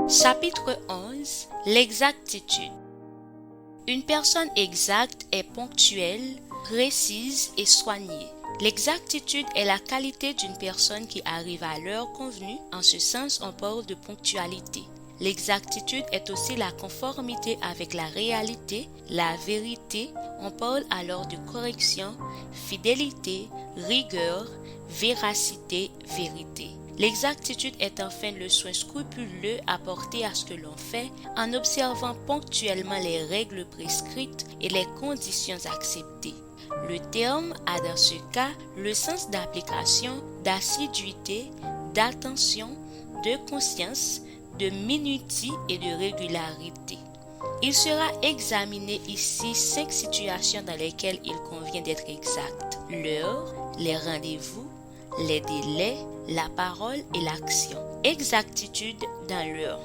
Chapitre 11. L'exactitude. Une personne exacte est ponctuelle, précise et soignée. L'exactitude est la qualité d'une personne qui arrive à l'heure convenue. En ce sens, on parle de ponctualité. L'exactitude est aussi la conformité avec la réalité, la vérité. On parle alors de correction, fidélité, rigueur, véracité, vérité. L'exactitude est enfin le soin scrupuleux apporté à ce que l'on fait en observant ponctuellement les règles prescrites et les conditions acceptées. Le terme a dans ce cas le sens d'application, d'assiduité, d'attention, de conscience, de minutie et de régularité. Il sera examiné ici 5 situations dans lesquelles il convient d'être exact: l'heure, les rendez-vous, les délais, la parole et l'action. Exactitude dans l'heure.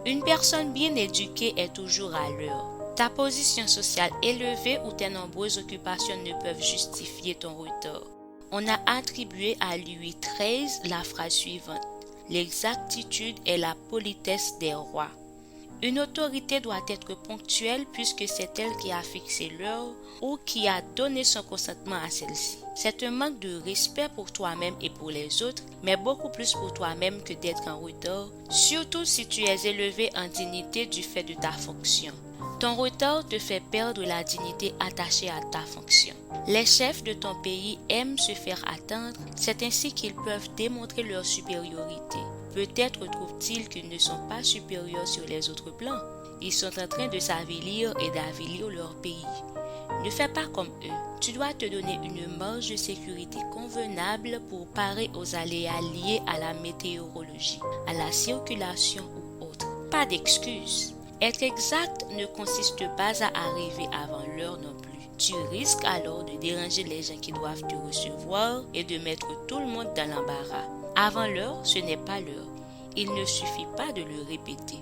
Une personne bien éduquée est toujours à l'heure. Ta position sociale élevée ou tes nombreuses occupations ne peuvent justifier ton retard. On a attribué à Louis XIII la phrase suivante: l'exactitude est la politesse des rois. Une autorité doit être ponctuelle puisque c'est elle qui a fixé l'heure ou qui a donné son consentement à celle-ci. C'est un manque de respect pour toi-même et pour les autres, mais beaucoup plus pour toi-même que d'être en retard, surtout si tu es élevé en dignité du fait de ta fonction. Ton retard te fait perdre la dignité attachée à ta fonction. Les chefs de ton pays aiment se faire attendre, c'est ainsi qu'ils peuvent démontrer leur supériorité. Peut-être trouvent-ils qu'ils ne sont pas supérieurs sur les autres plans. Ils sont en train de s'avilir et d'avilir leur pays. Ne fais pas comme eux. Tu dois te donner une marge de sécurité convenable pour parer aux aléas liés à la météorologie, à la circulation ou autre. Pas d'excuses. Être exact ne consiste pas à arriver avant l'heure non plus. Tu risques alors de déranger les gens qui doivent te recevoir et de mettre tout le monde dans l'embarras. Avant l'heure, ce n'est pas l'heure. Il ne suffit pas de le répéter.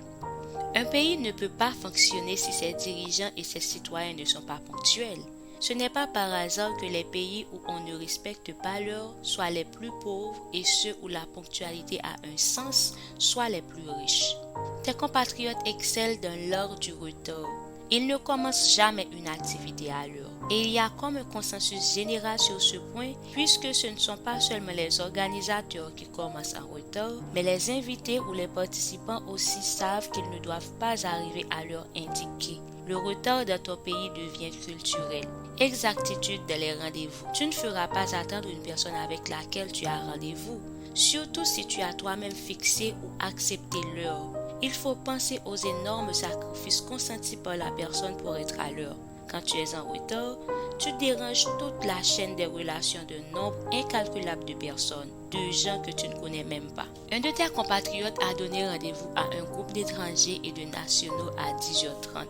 Un pays ne peut pas fonctionner si ses dirigeants et ses citoyens ne sont pas ponctuels. Ce n'est pas par hasard que les pays où on ne respecte pas l'heure soient les plus pauvres et ceux où la ponctualité a un sens soient les plus riches. Tes compatriotes excellent dans l'art du retard. Ils ne commencent jamais une activité à l'heure. Et il y a comme un consensus général sur ce point, puisque ce ne sont pas seulement les organisateurs qui commencent en retard, mais les invités ou les participants aussi savent qu'ils ne doivent pas arriver à l'heure indiquée. Le retard dans ton pays devient culturel. Exactitude dans les rendez-vous. Tu ne feras pas attendre une personne avec laquelle tu as rendez-vous, surtout si tu as toi-même fixé ou accepté l'heure. Il faut penser aux énormes sacrifices consentis par la personne pour être à l'heure. Quand tu es en retard, tu déranges toute la chaîne des relations d'un nombre incalculable de personnes, de gens que tu ne connais même pas. Un de tes compatriotes a donné rendez-vous à un groupe d'étrangers et de nationaux à 10h30.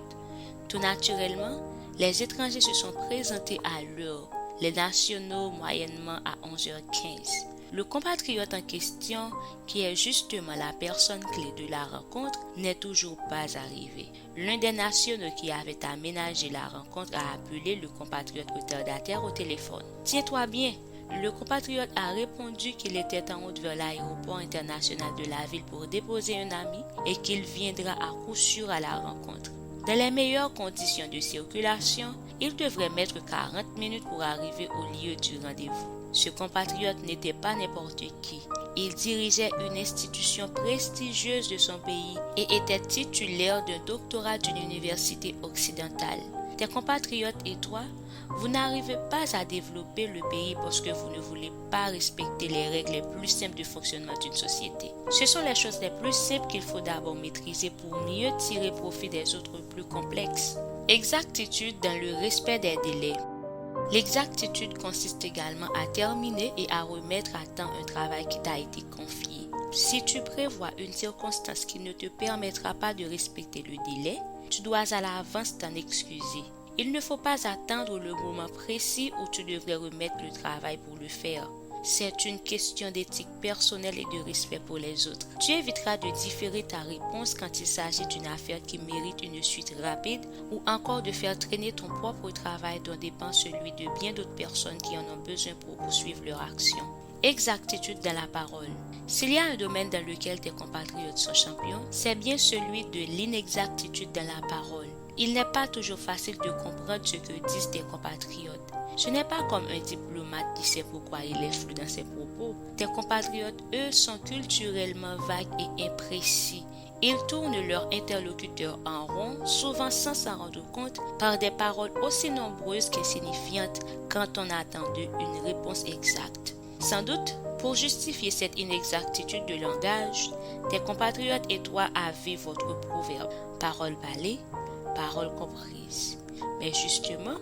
Tout naturellement, les étrangers se sont présentés à l'heure, les nationaux moyennement à 11h15. Le compatriote en question, qui est justement la personne clé de la rencontre, n'est toujours pas arrivé. L'un des nationaux qui avait aménagé la rencontre a appelé le compatriote retardataire au téléphone. Tiens-toi bien, le compatriote a répondu qu'il était en route vers l'aéroport international de la ville pour déposer un ami et qu'il viendra à coup sûr à la rencontre. Dans les meilleures conditions de circulation, il devrait mettre 40 minutes pour arriver au lieu du rendez-vous. Ce compatriote n'était pas n'importe qui. Il dirigeait une institution prestigieuse de son pays et était titulaire d'un doctorat d'une université occidentale. Tes compatriotes et toi, vous n'arrivez pas à développer le pays parce que vous ne voulez pas respecter les règles les plus simples de fonctionnement d'une société. Ce sont les choses les plus simples qu'il faut d'abord maîtriser pour mieux tirer profit des autres plus complexes. Exactitude dans le respect des délais. L'exactitude consiste également à terminer et à remettre à temps un travail qui t'a été confié. Si tu prévois une circonstance qui ne te permettra pas de respecter le délai, tu dois à l'avance t'en excuser. Il ne faut pas attendre le moment précis où tu devrais remettre le travail pour le faire. C'est une question d'éthique personnelle et de respect pour les autres. Tu éviteras de différer ta réponse quand il s'agit d'une affaire qui mérite une suite rapide ou encore de faire traîner ton propre travail dont dépend celui de bien d'autres personnes qui en ont besoin pour poursuivre leur action. Exactitude dans la parole. S'il y a un domaine dans lequel tes compatriotes sont champions, c'est bien celui de l'inexactitude dans la parole. Il n'est pas toujours facile de comprendre ce que disent tes compatriotes. Ce n'est pas comme un diplomate qui sait pourquoi il est flou dans ses propos. Tes compatriotes, eux, sont culturellement vagues et imprécis. Ils tournent leur interlocuteur en rond, souvent sans s'en rendre compte, par des paroles aussi nombreuses qu'insignifiantes quand on attend d'eux une réponse exacte. Sans doute, pour justifier cette inexactitude de langage, tes compatriotes et toi avez votre proverbe « parole parlée, parole comprise ». Mais justement,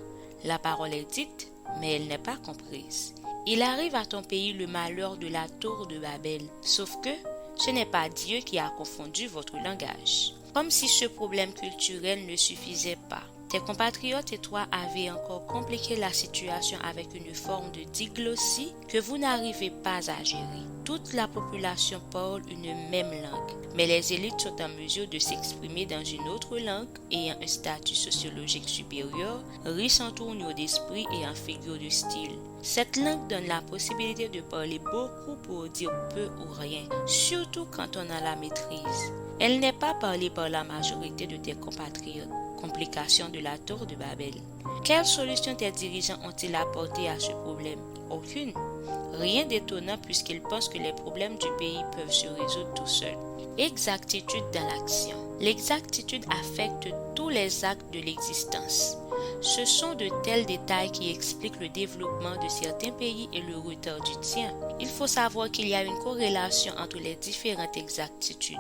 la parole est dite, mais elle n'est pas comprise. Il arrive à ton pays le malheur de la tour de Babel, sauf que ce n'est pas Dieu qui a confondu votre langage. Comme si ce problème culturel ne suffisait pas. Tes compatriotes et toi avez encore compliqué la situation avec une forme de diglossie que vous n'arrivez pas à gérer. Toute la population parle une même langue, mais les élites sont en mesure de s'exprimer dans une autre langue ayant un statut sociologique supérieur, riche en tournures d'esprit et en figures de style. Cette langue donne la possibilité de parler beaucoup pour dire peu ou rien, surtout quand on a la maîtrise. Elle n'est pas parlée par la majorité de tes compatriotes. Complication de la tour de Babel. Quelle solution tes dirigeants ont-ils apporté à ce problème? Aucune. Rien d'étonnant puisqu'ils pensent que les problèmes du pays peuvent se résoudre tout seuls. Exactitude dans l'action. L'exactitude affecte tous les actes de l'existence. Ce sont de tels détails qui expliquent le développement de certains pays et le retard du tien. Il faut savoir qu'il y a une corrélation entre les différentes exactitudes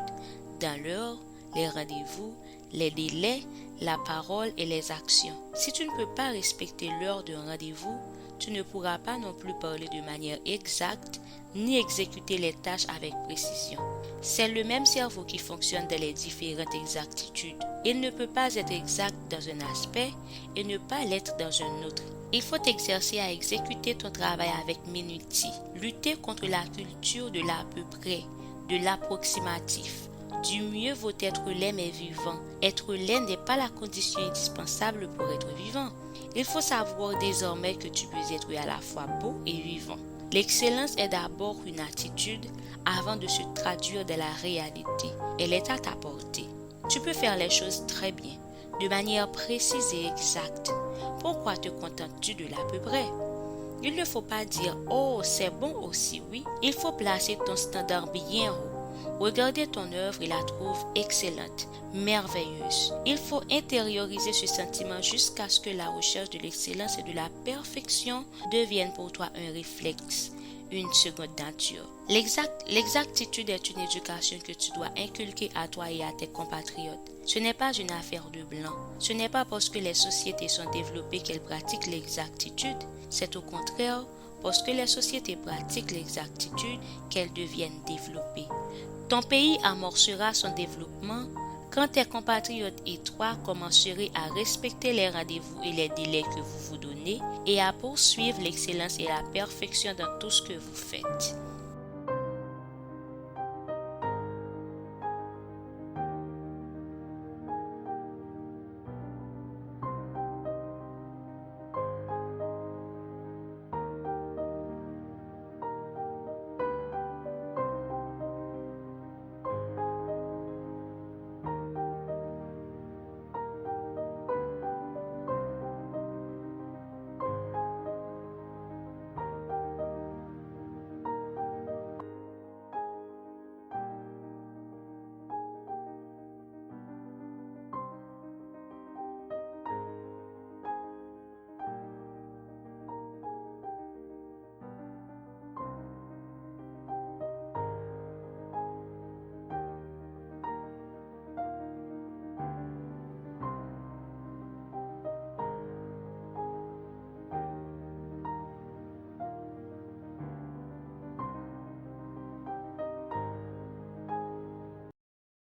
dans l'heure, les rendez-vous, les délais, la parole et les actions. Si tu ne peux pas respecter l'heure d'un rendez-vous, tu ne pourras pas non plus parler de manière exacte ni exécuter les tâches avec précision. C'est le même cerveau qui fonctionne dans les différentes exactitudes. Il ne peut pas être exact dans un aspect et ne pas l'être dans un autre. Il faut t'exercer à exécuter ton travail avec minutie, lutter contre la culture de l'à peu près, de l'approximatif. Du mieux vaut être laid mais vivant. Être laid n'est pas la condition indispensable pour être vivant. Il faut savoir désormais que tu peux être à la fois beau et vivant. L'excellence est d'abord une attitude avant de se traduire dans la réalité. Elle est à ta portée. Tu peux faire les choses très bien, de manière précise et exacte. Pourquoi te contentes-tu de l'à peu près? Il ne faut pas dire « Oh, c'est bon aussi, oui ». Il faut placer ton standard bien haut. Regarder ton œuvre et la trouve excellente, merveilleuse. Il faut intérioriser ce sentiment jusqu'à ce que la recherche de l'excellence et de la perfection devienne pour toi un réflexe, une seconde nature. L'exactitude est une éducation que tu dois inculquer à toi et à tes compatriotes. Ce n'est pas une affaire de blanc. Ce n'est pas parce que les sociétés sont développées qu'elles pratiquent l'exactitude. C'est au contraire parce que les sociétés pratiquent l'exactitude qu'elles deviennent développées. Ton pays amorcera son développement quand tes compatriotes et toi commencerez à respecter les rendez-vous et les délais que vous vous donnez et à poursuivre l'excellence et la perfection dans tout ce que vous faites.